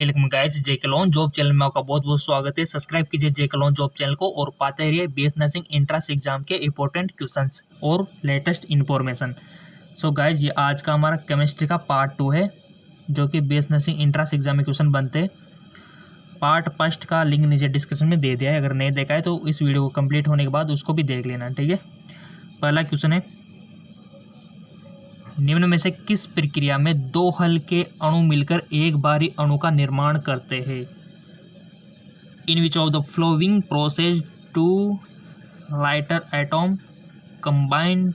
Welcome guys, जेके lawn job channel में आपका बहुत बहुत स्वागत है। सब्सक्राइब कीजिए जेके लॉन जॉब चैनल को और पाते रहिए बीएस नर्सिंग एंट्रेंस एग्जाम के इंपॉर्टेंट क्वेश्चंस और लेटेस्ट इन्फॉर्मेशन। सो गाइस, ये आज का हमारा केमिस्ट्री का पार्ट 2 है, जो कि बीएस नर्सिंग एंट्रेंस एग्जाम में क्वेश्चन बनते हैं। पार्ट फर्स्ट का लिंक नीचे डिस्क्रिप्शन में दे दिया है, अगर नहीं देखा है तो इस वीडियो को कंप्लीट होने के बाद उसको भी देख लेना, ठीक है। पहला क्वेश्चन है, निम्न में से किस प्रक्रिया में दो हल के अणु मिलकर एक बारी अणु का निर्माण करते हैं? In which of the following process two lighter atom combine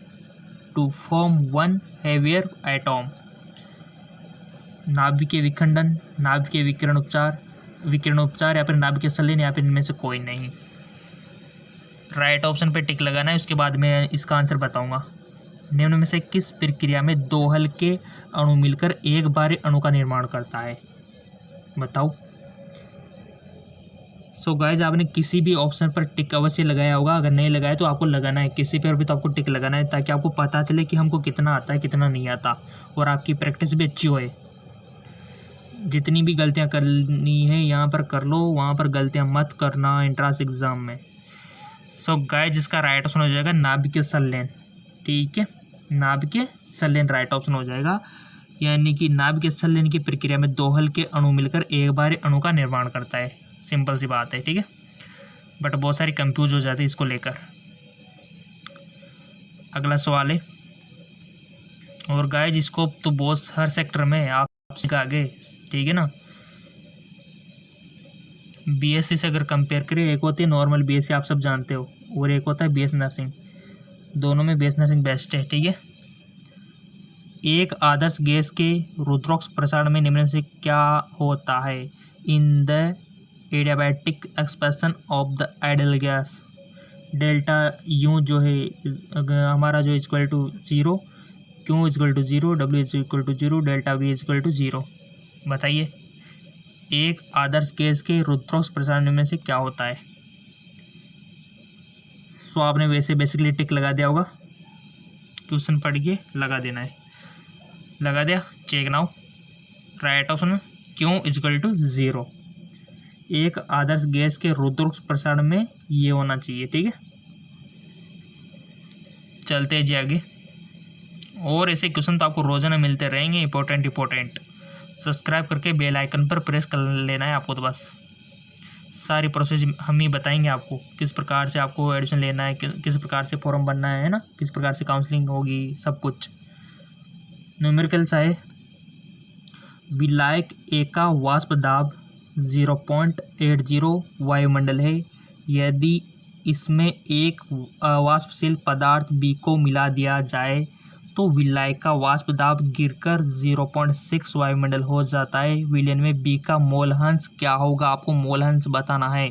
to form one heavier atom? नाभिकीय विखंडन, नाभिकीय विकिरणोपचार या फिर नाभिकीय संलयन, या फिर इनमें से कोई नहीं। राइट ऑप्शन पे टिक लगाना है, उसके बाद मैं इसका आंसर बताऊंगा। निम्न में से किस प्रक्रिया में दो हल के अणु मिलकर एक बार अणु का निर्माण करता है? बताओ। सो गाइज, आपने किसी भी ऑप्शन पर टिक अवश्य लगाया होगा, अगर नहीं लगाया तो आपको लगाना है, किसी पर भी तो आपको टिक लगाना है, ताकि आपको पता चले कि हमको कितना आता है कितना नहीं आता, और आपकी प्रैक्टिस भी अच्छी होए। जितनी भी गलतियां करनी है यहाँ पर कर लो, वहाँ पर गलतियां मत करना एंट्रेंस एग्जाम में। सो गाइज, इसका राइट ऑप्शन हो जाएगा नाभिकीय संलयन, ठीक है। नाभिकीय संलयन राइट ऑप्शन हो जाएगा, यानी कि नाभिकीय संलयन की प्रक्रिया में दो हल के अणु मिलकर एक बार अणु का निर्माण करता है। सिंपल सी बात है, ठीक है। बट बहुत सारी कंफ्यूज हो जाती है इसको लेकर। अगला सवाल है, और गाइज इसको तो बहुत हर सेक्टर में आपसे आगे, ठीक है ना। बीएससी से अगर कंपेयर करें, एक होती है नॉर्मल बीएससी, आप सब जानते हो, और एक होता है बीएस नर्सिंग। दोनों में बीएस नर्सिंग बेस्ट है, ठीक है। एक आदर्श गैस के रुद्रोक्ष प्रसारण में निम्न में से क्या होता है? In the adiabatic expression of the ideal gas, delta U जो है हमारा जो equal to 0, Q equal to 0, W equal to 0, delta V equal to 0। बताइए, एक आदर्श गैस के रुद्रोक्ष प्रसारण में से क्या होता है? सो आपने वैसे बेसिकली टिक लगा दिया होगा, क्वेश्चन पढ़ के लगा देना है। लगा दिया, check now. Right option Q equal to 0। एक आदर्श गैस के रुद्रोक्ष प्रसारण में ये होना चाहिए, ठीक है। चलते हैं जी आगे, और ऐसे क्वेश्चन तो आपको रोजाना मिलते रहेंगे, इंपॉर्टेंट। सब्सक्राइब करके बेल आइकन पर प्रेस कर लेना है आपको, तो बस सारी प्रोसेस हम ही बताएंगे आपको, किस प्रकार से आपको एडमिशन लेना है, किस प्रकार से फॉर्म बनना है ना, किस प्रकार से काउंसलिंग होगी, सब कुछ। न्यूमेरिकल्स है, विलायक ए का वाष्प दाब 0.80 वायुमंडल है। यदि इसमें एक अवाष्पशील पदार्थ बी को मिला दिया जाए तो विलायक का वाष्प दाब गिरकर 0.6 वायुमंडल हो जाता है। विलयन में बी का मोलहंस क्या होगा? आपको मोलहंस बताना है।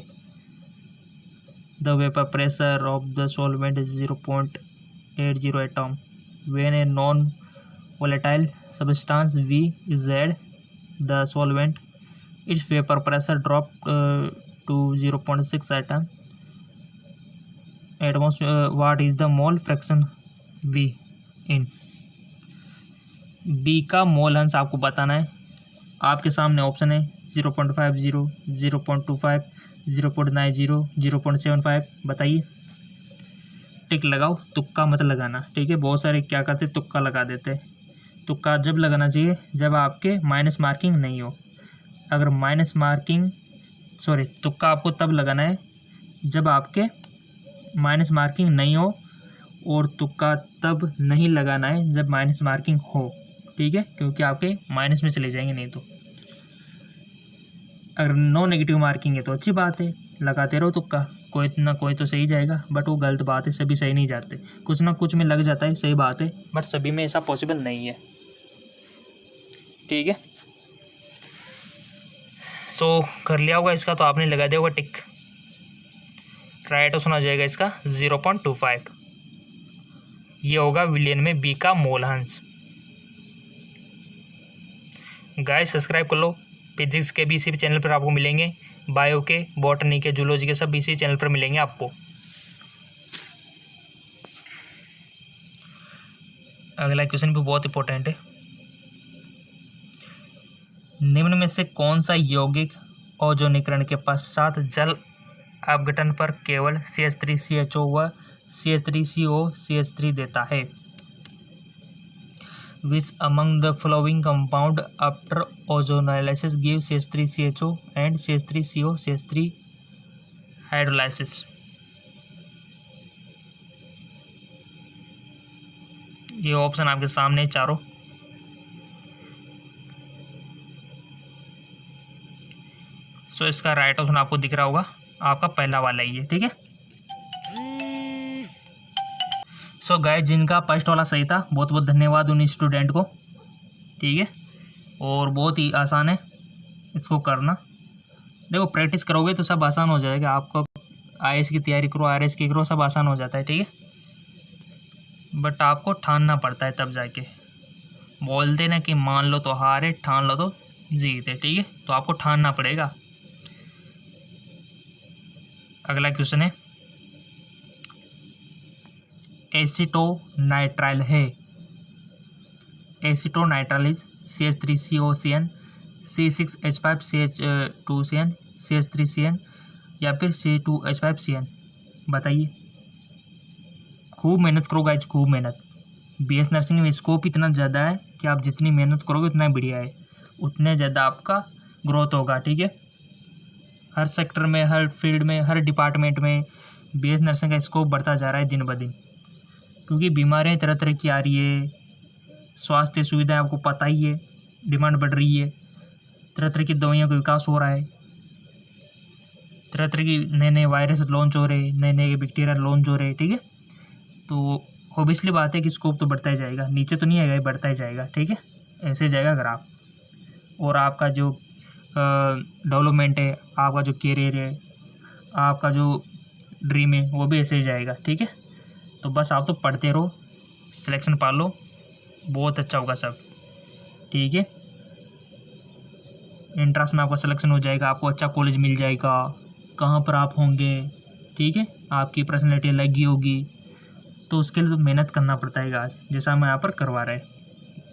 The vapour pressure of the solvent 0.80 atom when a non volatile substance V is added the solvent, its vapor pressure dropped to 0.6 atmosphere. What is the mole fraction V in? B का मोल अंश आपको बताना है। आपके सामने option है 0.50, 0.25, 0.90, 0.75। बताइए, टिक लगाओ, तुक्का मत लगाना, ठीक है। बहुत सारे क्या करते, तुक्का लगा देते। तुक्का जब लगाना चाहिए जब आपके माइनस मार्किंग नहीं हो। अगर तुक्का आपको तब लगाना है जब आपके माइनस मार्किंग नहीं हो, और तुक्का तब नहीं लगाना है जब माइनस मार्किंग हो, ठीक है, क्योंकि आपके माइनस में चले जाएंगे नहीं तो। अगर नो नेगेटिव मार्किंग है तो अच्छी बात है, लगाते रहो तुक्का, कोई ना कोई तो सही जाएगा। बट वो गलत बात है, सभी सही नहीं जाते, कुछ ना कुछ में लग जाता है, सही बात है, बट सभी में ऐसा पॉसिबल नहीं है, ठीक है। सो कर लिया होगा इसका, तो आपने लगा दिया होगा टिक। राइट ऑप्शन हो जाएगा इसका 0.25। ये होगा विलियन में बी का मोलहंस। गाइस, सब्सक्राइब कर लो, फिजिक्स के भी इसी चैनल पर आपको मिलेंगे, बायो के, बॉटनी के, जूलॉजी के, सब इसी चैनल पर मिलेंगे आपको। अगला क्वेश्चन भी बहुत इंपॉर्टेंट है। निम्न में से कौन सा यौगिक ओजोनीकरण के पश्चात जल अपघटन पर केवल CH3CHO व CH3CO CH3 देता है? Which among the following compound after ozonolysis give CH3CHO and CH3CO CH3 hydrolysis? ये ऑप्शन आपके सामने चारों। सो इसका राइट ऑप्शन आपको दिख रहा होगा, आपका पहला वाला ही है, ठीक है। सो गाइस, जिनका फर्स्ट वाला सही था बहुत बहुत धन्यवाद उन स्टूडेंट को, ठीक है। और बहुत ही आसान है इसको करना। देखो प्रैक्टिस करोगे तो सब आसान हो जाएगा। आपको IAS की तैयारी करो, RS की करो, सब आसान हो जाता है, ठीक है। बट आपको ठानना पड़ता है तब जाके। बोलते ना कि मान लो तो हारे, ठान लो तो जीते, ठीक है। तो आपको ठानना पड़ेगा। अगला क्वेश्चन है, एसीटोनाइट्राइल है। Acetonitrile is CH3COCN, C6H5CH2CN, CH3CN या फिर C2H5CN। बताइए। खूब मेहनत करो गाइज, खूब मेहनत। BS नर्सिंग में स्कोप इतना ज़्यादा है कि आप जितनी मेहनत करोगे उतना बढ़िया है, उतने ज़्यादा आपका ग्रोथ होगा, ठीक है। हर सेक्टर में, हर फील्ड में, हर डिपार्टमेंट में BS नर्सिंग का स्कोप बढ़ता जा रहा है दिन ब दिन, क्योंकि बीमारियाँ तरह तरह की आ रही है। स्वास्थ्य सुविधाएं आपको पता ही है, डिमांड बढ़ रही है। तरह तरह की दवाइयों का विकास हो रहा है, तरह तरह की नए नए वायरस लॉन्च हो रहे, नए नए बैक्टीरिया लॉन्च हो रहे, ठीक है। तो ऑब्वियसली बात है कि स्कोप तो बढ़ता ही जाएगा, नीचे तो नहीं आएगा, बढ़ता ही जाएगा, ठीक है। ऐसे जाएगा ग्राफ। और आपका जो डेवलपमेंट है, आपका जो करियर है, आपका जो ड्रीम है, वो भी ऐसे ही जाएगा, ठीक है। तो बस आप तो पढ़ते रहो, सिलेक्शन पा लो, बहुत अच्छा होगा सब, ठीक है। एंट्रेंस में आपका सिलेक्शन हो जाएगा, आपको अच्छा कॉलेज मिल जाएगा, कहाँ पर आप होंगे, ठीक है। आपकी पर्सनैलिटी लगी होगी, तो उसके लिए तो मेहनत करना पड़ता है आज, जैसा हम यहाँ पर करवा रहे हैं।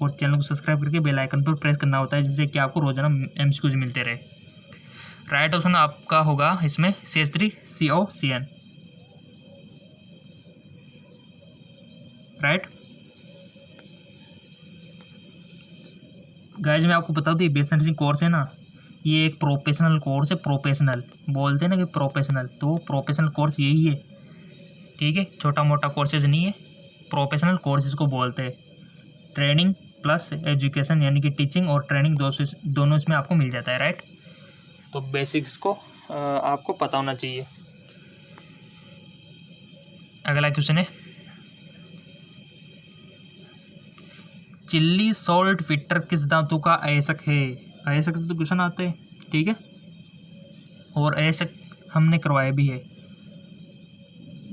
और चैनल को सब्सक्राइब करके बेल आइकन पर प्रेस करना होता है, जिससे कि आपको रोजाना MCQs मिलते रहे। राइट ऑप्शन आपका होगा इसमें CH3COCN, राइट। गाइज मैं आपको बता दूँ, ये BS नर्सिंग कोर्स है ना, ये एक प्रोफेशनल कोर्स है। प्रोफेशनल बोलते हैं ना कि प्रोफेशनल, तो प्रोफेशनल कोर्स यही है, ठीक है। छोटा मोटा कोर्सेज नहीं है, प्रोफेशनल कोर्स इसको बोलते हैं। ट्रेनिंग प्लस एजुकेशन, यानी कि टीचिंग और ट्रेनिंग दोनों इसमें आपको मिल जाता है, राइट। तो बेसिक्स को आपको पता होना चाहिए। अगला क्वेश्चन है, चिल्ली सॉल्ट फिल्टर किस धातु का अयस्क है? अयस्क से तो क्वेश्चन आते हैं, ठीक है। और अयस्क हमने करवाया भी है।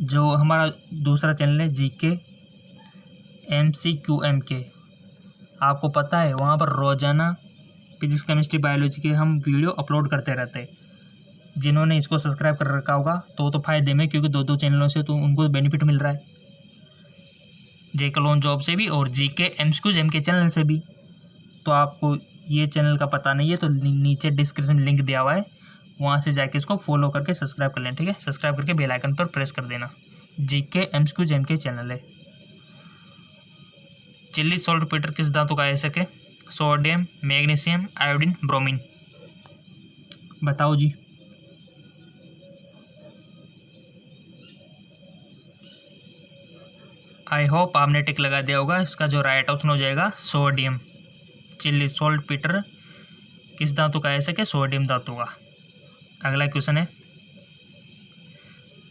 जो हमारा दूसरा चैनल है GK MCQMK, आपको पता है वहाँ पर रोजाना फिजिक्स केमिस्ट्री बायोलॉजी के हम वीडियो अपलोड करते रहते हैं। जिन्होंने इसको सब्सक्राइब कर रखा होगा तो फ़ायदे में, क्योंकि दो चैनलों से तो उनको बेनिफिट मिल रहा है, JK जॉब से भी और GK MCQMK चैनल से भी। तो आपको ये चैनल का पता नहीं है तो नीचे डिस्क्रिप्शन लिंक दिया हुआ है, वहाँ से जाके इसको फॉलो करके सब्सक्राइब कर लें, ठीक है। सब्सक्राइब करके बेल आइकन पर प्रेस कर देना। GK MCQMK चैनल है। चिल्ली सॉल्ट फिल्टर किस धातु का अयस्क है? Sodium, magnesium, iodine, bromine. बताओ जी। आई होप आपने टिक लगा दिया होगा। इसका जो राइट ऑप्शन हो जाएगा सोडियम। चिल्ली सॉल्ट फिल्टर किस धातु का अयस्क है? सोडियम धातु का। अगला क्वेश्चन है,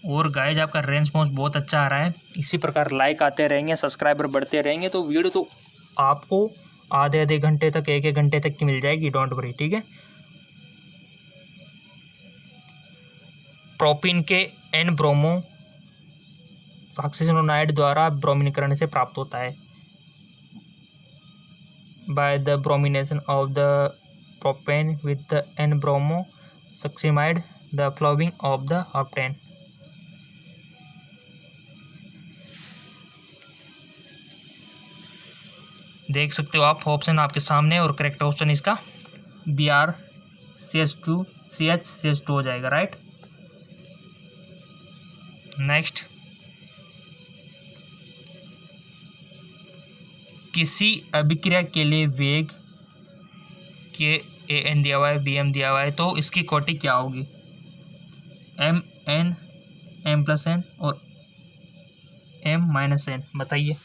और गाइज आपका रेस्पॉन्स बहुत अच्छा आ रहा है, इसी प्रकार लाइक आते रहेंगे, सब्सक्राइबर बढ़ते रहेंगे, तो वीडियो तो आपको आधे घंटे तक, एक घंटे तक की मिल जाएगी, डोंट वरी, ठीक है। प्रोपीन के N ब्रोमो सक्सिनोनाइड द्वारा ब्रोमीनीकरण से प्राप्त होता है। By the bromination of the propene with the N bromo succinimide the following of the octane. देख सकते हो आप, ऑप्शन आपके सामने, और करेक्ट ऑप्शन इसका Br CH2 CH CH2 हो जाएगा, राइट। नेक्स्ट, किसी अभिक्रिया के लिए वेग के AN दिया हुआ है, BM दिया हुआ है, तो इसकी कोटि क्या होगी? MN, M+N और M-N, बताइए।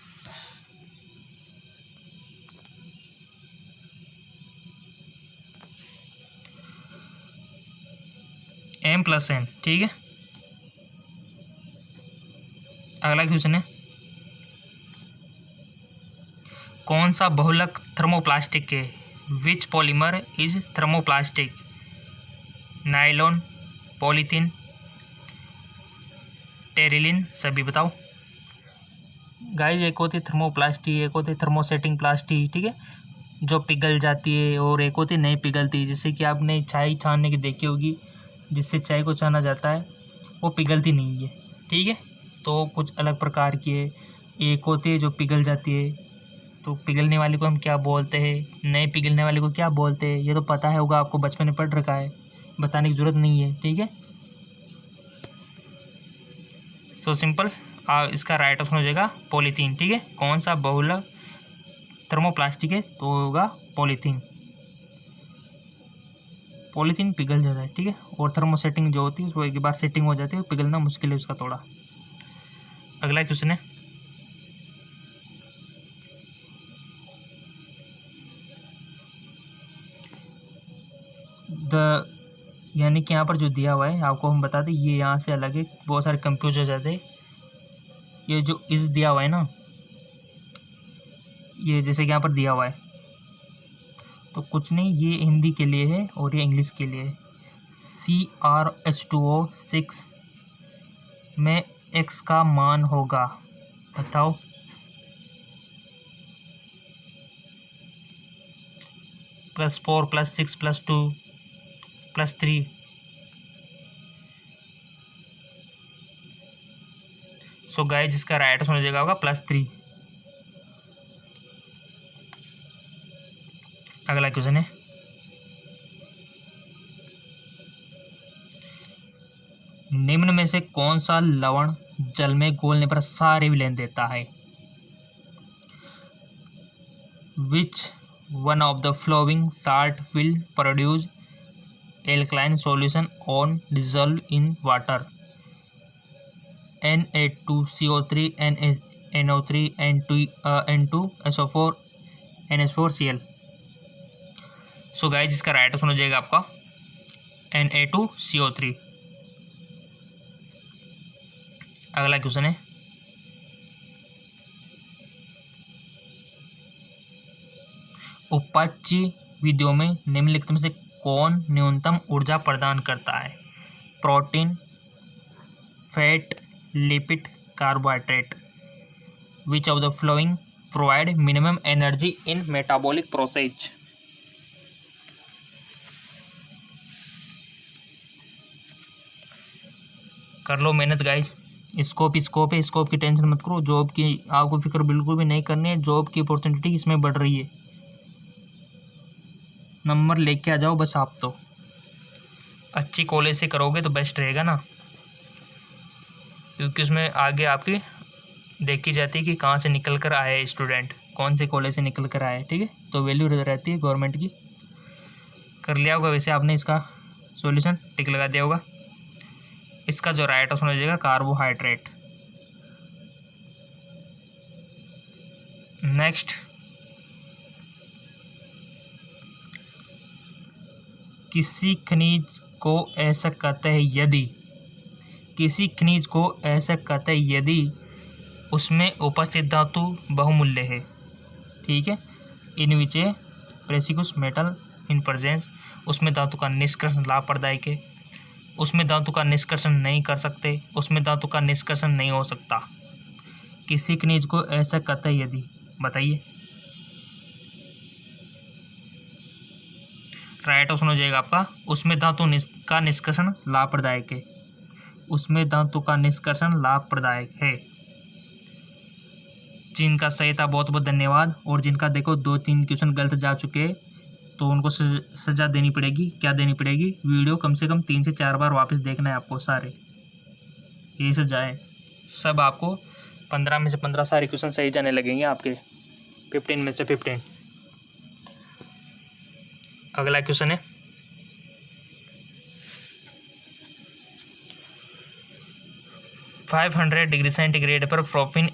M+N, ठीक है। अगला क्वेश्चन है, कौन सा बहुलक थर्मोप्लास्टिक है? Which polymer is thermoplastic? Nylon, polythene, terylene, सभी बताओ। गाइस, एक होती है थर्मोप्लास्टिक, एक होती है थर्मोसेटिंग प्लास्टिक, ठीक है, जो पिघल जाती है, और एक होती नहीं पिघलती। जैसे कि आपने चाय छानने की देखी होगी, जिससे चाय को छाना जाता है, वो पिघलती नहीं है, ठीक है। तो कुछ अलग प्रकार की है। एक होती है जो पिघल जाती है, तो पिघलने वाले को हम क्या बोलते हैं, नहीं पिघलने वाले को क्या बोलते हैं, ये तो पता है होगा आपको, बचपन में पढ़ रखा है, बताने की ज़रूरत नहीं है, ठीक है। सो सिंपल, इसका राइट ऑप्शन हो जाएगा पॉलीथीन, ठीक है। कौन सा बहुलक थर्मोप्लास्टिक है? तो होगा पॉलीथीन। पॉलीथीन पिघल जाता है, ठीक है, और थर्मोसेटिंग जो होती है उसको एक बार सेटिंग हो जाती है, पिघलना मुश्किल है उसका थोड़ा। अगला क्वेश्चन है, यानी कि यहाँ पर जो दिया हुआ है आपको हम बता दें, ये यहाँ से अलग है, बहुत सारे कंफ्यूज हो जाते हैं। ये जो इस दिया हुआ है ना, ये जैसे कि यहाँ पर दिया हुआ है, तो कुछ नहीं, ये हिंदी के लिए है और ये इंग्लिश के लिए है। CrH2O6 में x का मान होगा, बताओ। +4 +6 +2 +3। सो गाइस, जिसका राइट आंसर हो जाएगा होगा +3। अगला क्वेश्चन है, निम्न में से कौन सा लवण जल में घोलने पर सारे विलयन देता है? Which one of the flowing salt will produce alkaline solution on dissolve in water? Na2CO3, NO3, N2SO4, NH4Cl। So guys, जिसका राइट आंसर हो जाएगा आपका Na2CO3। अगला क्वेश्चन है, उपाच्य विधियों में निम्नलिखित में से कौन न्यूनतम ऊर्जा प्रदान करता है? Protein, fat, lipid, carbohydrate. Which of the flowing provide minimum energy in metabolic process? कर लो मेहनत गाइस, स्कोप है, स्कोप की टेंशन मत करो, जॉब की आपको फिक्र बिल्कुल भी नहीं करनी है, जॉब की अपॉर्चुनिटी इसमें बढ़ रही है। नंबर लेके आ जाओ बस, आप तो अच्छी कॉलेज से करोगे तो बेस्ट रहेगा ना, क्योंकि उसमें आगे आपकी देखी जाती है कि कहाँ से निकल कर आए स्टूडेंट, कौन से कॉलेज से निकल कर आए, ठीक है, तो वैल्यू रहती है गवर्नमेंट की। कर लिया होगा वैसे आपने इसका सॉल्यूशन, टिक लगा दिया होगा। इसका जो राइट ऑप्शन हो जाएगा कार्बोहाइड्रेट। नेक्स्ट, किसी खनिज को ऐसा कहते हैं यदि, किसी खनिज को ऐसा कहते हैं यदि उसमें उपस्थित धातु बहुमूल्य है, ठीक है, इन विच ए प्रेसियस मेटल इन प्रेजेंस, उसमें धातु का निष्कर्षण लाभप्रदायक है, उसमें धातु का निष्कर्षण नहीं कर सकते, उसमें धातु का निष्कर्षण नहीं हो सकता। किसी खनिज को ऐसा कहते हैं यदि, बताइए। राइट ऑप्शन हो जाएगा आपका उसमें धातु का निष्कर्षण लाभप्रदायक है, उसमें धातु का निष्कर्षण लाभप्रदायक है। जिनका सही था बहुत बहुत धन्यवाद, और जिनका देखो 2-3 क्वेश्चन गलत जा चुके, तो उनको सज़ा देनी पड़ेगी। क्या देनी पड़ेगी? वीडियो कम से कम 3 से 4 बार वापस देखना है आपको सारे, यही सज़ा है। सब आपको 15 में से 15 सारे क्वेश्चन सही जाने लगेंगे आपके, 15 में से 15। अगला क्वेश्चन है 500 डिग्री सेंटीग्रेड पर प्रोपेन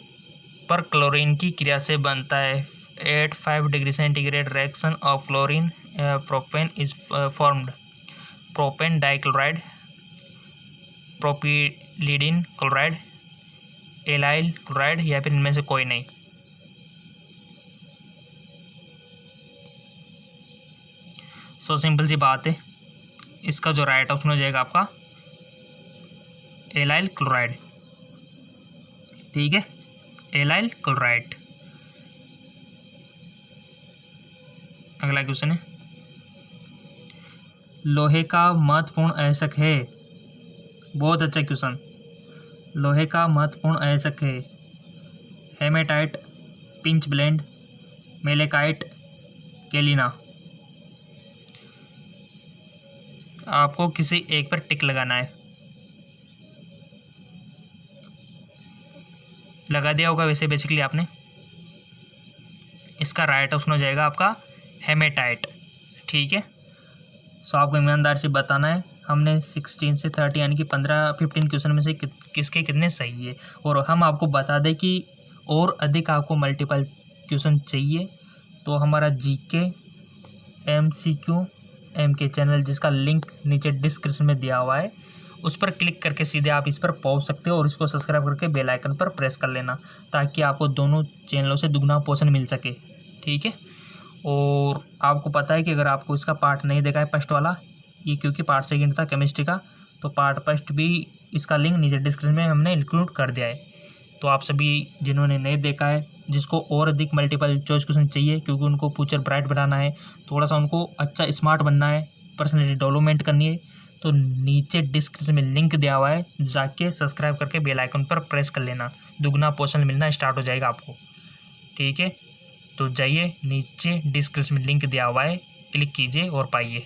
पर क्लोरीन की क्रिया से बनता है। At 5 degree centigrade reaction of chlorine propane is formed. Propane dichloride, propylidene chloride, allyl chloride, या फिर इनमें से कोई नहीं। सो सिंपल सी बात है, इसका जो राइट ऑप्शन हो जाएगा आपका एलाइल क्लोराइड। ठीक है, एलाइल क्लोराइड। अगला क्वेश्चन है लोहे का महत्वपूर्ण अयस्क है। बहुत अच्छा क्वेश्चन। लोहे का महत्वपूर्ण अयस्क है हेमेटाइट, पिंच ब्लेंड, मेलेकाइट, केलिना। आपको किसी एक पर टिक लगाना है। लगा दिया होगा वैसे बेसिकली आपने। इसका राइट ऑप्शन हो जाएगा आपका हेमेटाइट। ठीक है, सो आपको ईमानदार से बताना है हमने 16 से 30 यानी कि 15 क्वेश्चन में से किसके कितने सही है। और हम आपको बता दें कि और अधिक आपको मल्टीपल क्वेश्चन चाहिए तो हमारा जीके MCQ MK चैनल, जिसका लिंक नीचे डिस्क्रिप्शन में दिया हुआ है, उस पर क्लिक करके सीधे आप इस पर पहुंच सकते हो और इसको सब्सक्राइब करके बेल आइकन पर प्रेस कर लेना ताकि आपको दोनों चैनलों से दुगना पोर्शन मिल सके। ठीक है, और आपको पता है कि अगर आपको इसका पार्ट नहीं देखा है फर्स्ट वाला, ये क्योंकि पार्ट सेकंड था केमिस्ट्री का, तो पार्ट फर्स्ट भी इसका लिंक नीचे डिस्क्रिप्शन में हमने इंक्लूड कर दिया है। तो आप सभी जिन्होंने नहीं देखा है, जिसको और अधिक मल्टीपल चॉइस क्वेश्चन चाहिए क्योंकि उनको फ्यूचर ब्राइट बनाना है, थोड़ा सा उनको अच्छा स्मार्ट बनना है, पर्सनैलिटी डेवलपमेंट करनी है, तो नीचे डिस्क्रिप्शन में लिंक दिया हुआ है, जाके सब्सक्राइब करके बेल आइकन पर प्रेस कर लेना। दुगना पोर्शन मिलना स्टार्ट हो जाएगा आपको। ठीक है, तो जाइए नीचे डिस्क्रिप्शन में लिंक दिया हुआ है, क्लिक कीजिए और पाइए।